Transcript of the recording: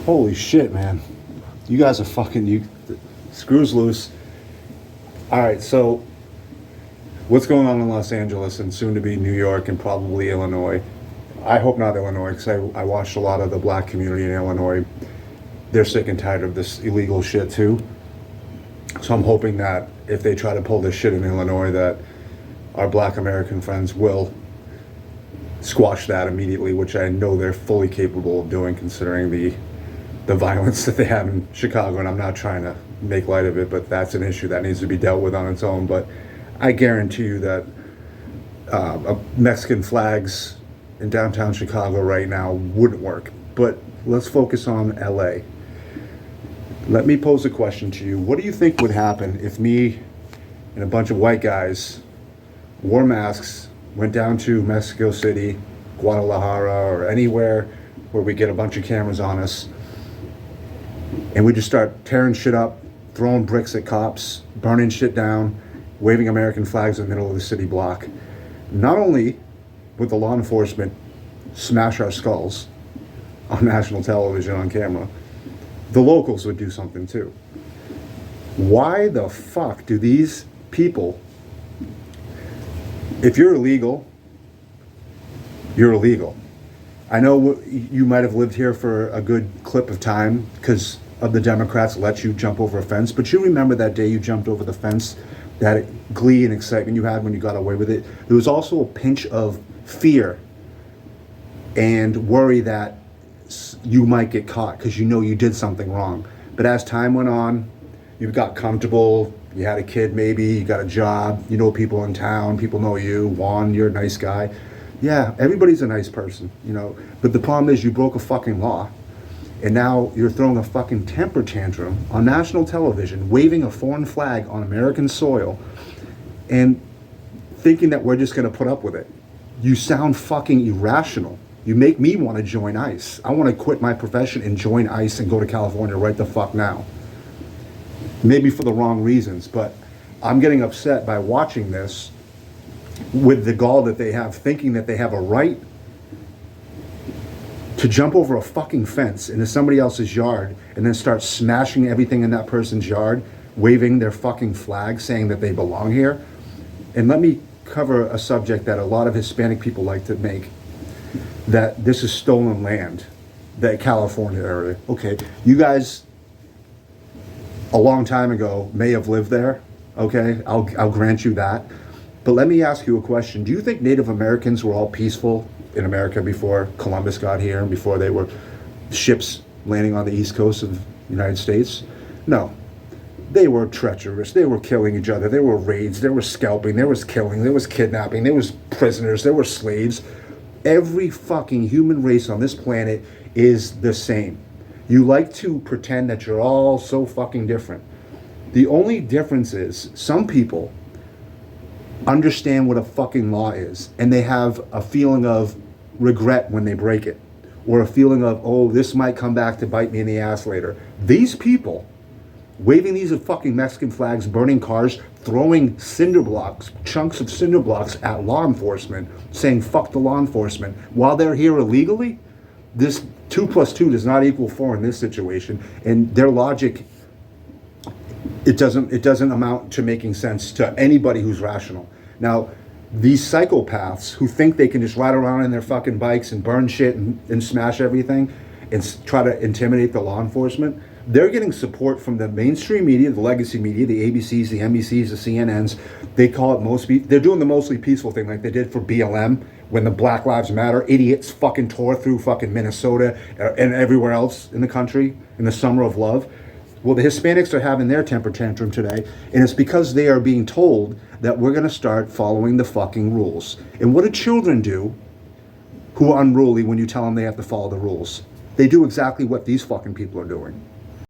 Holy shit, man. You guys are fucking, screws loose. All right, so what's going on in Los Angeles and soon to be New York and probably Illinois? I hope not Illinois, because I watched a lot of the black community in Illinois. They're sick and tired of this illegal shit too. So I'm hoping that if they try to pull this shit in Illinois, that our black American friends will squash that immediately, which I know they're fully capable of doing considering the violence that they have in Chicago. And I'm not trying to make light of it, but that's an issue that needs to be dealt with on its own. But I guarantee you that Mexican flags in downtown Chicago right now wouldn't work. But let's focus on LA. Let me pose a question to you. What do you think would happen if me and a bunch of white guys wore masks, went down to Mexico City, Guadalajara, or anywhere where we get a bunch of cameras on us, and we just start tearing shit up, throwing bricks at cops, burning shit down, waving American flags in the middle of the city block? Not only would the law enforcement smash our skulls on national television on camera, the locals would do something too. Why the fuck do these people, if you're illegal, you're illegal. I know you might have lived here for a good clip of time because of the Democrats let you jump over a fence, but you remember that day you jumped over the fence, that glee and excitement you had when you got away with it. There was also a pinch of fear and worry that you might get caught because you know you did something wrong. But as time went on, you got comfortable, you had a kid maybe, you got a job, you know people in town, people know you, Juan, you're a nice guy. Yeah, everybody's a nice person, you know, but the problem is you broke a fucking law, and now you're throwing a fucking temper tantrum on national television, waving a foreign flag on American soil, and thinking that we're just gonna put up with it. You sound fucking irrational. You make me want to join ICE. I want to quit my profession and join ICE and go to California right the fuck now. Maybe for the wrong reasons, but I'm getting upset by watching this with the gall that they have, thinking that they have a right to jump over a fucking fence into somebody else's yard and then start smashing everything in that person's yard, waving their fucking flag, saying that they belong here. And let me cover a subject that a lot of Hispanic people like to make, that this is stolen land, that California area. Okay, you guys a long time ago may have lived there, okay? I'll grant you that. But let me ask you a question. Do you think Native Americans were all peaceful in America before Columbus got here and before they were ships landing on the east coast of the United States? No. They were treacherous. They were killing each other. There were raids. There was scalping. There was killing. There was kidnapping. There was prisoners. There were slaves. Every fucking human race on this planet is the same. You like to pretend that you're all so fucking different. The only difference is some people understand what a fucking law is, and they have a feeling of regret when they break it, or a feeling of, oh, this might come back to bite me in the ass later. These people waving these fucking Mexican flags, burning cars, throwing cinder blocks, chunks of cinder blocks at law enforcement, saying fuck the law enforcement while they're here illegally. This 2 + 2 does not equal 4 in this situation, and their logic, it doesn't amount to making sense to anybody who's rational. Now, these psychopaths who think they can just ride around in their fucking bikes and burn shit and smash everything and try to intimidate the law enforcement, they're getting support from the mainstream media, the legacy media, the ABCs, the NBCs, the CNNs. They call it they're doing the mostly peaceful thing like they did for BLM when the Black Lives Matter idiots fucking tore through fucking Minnesota and everywhere else in the country in the summer of love. Well, the Hispanics are having their temper tantrum today, and it's because they are being told that we're going to start following the fucking rules. And what do children do who are unruly when you tell them they have to follow the rules? They do exactly what these fucking people are doing.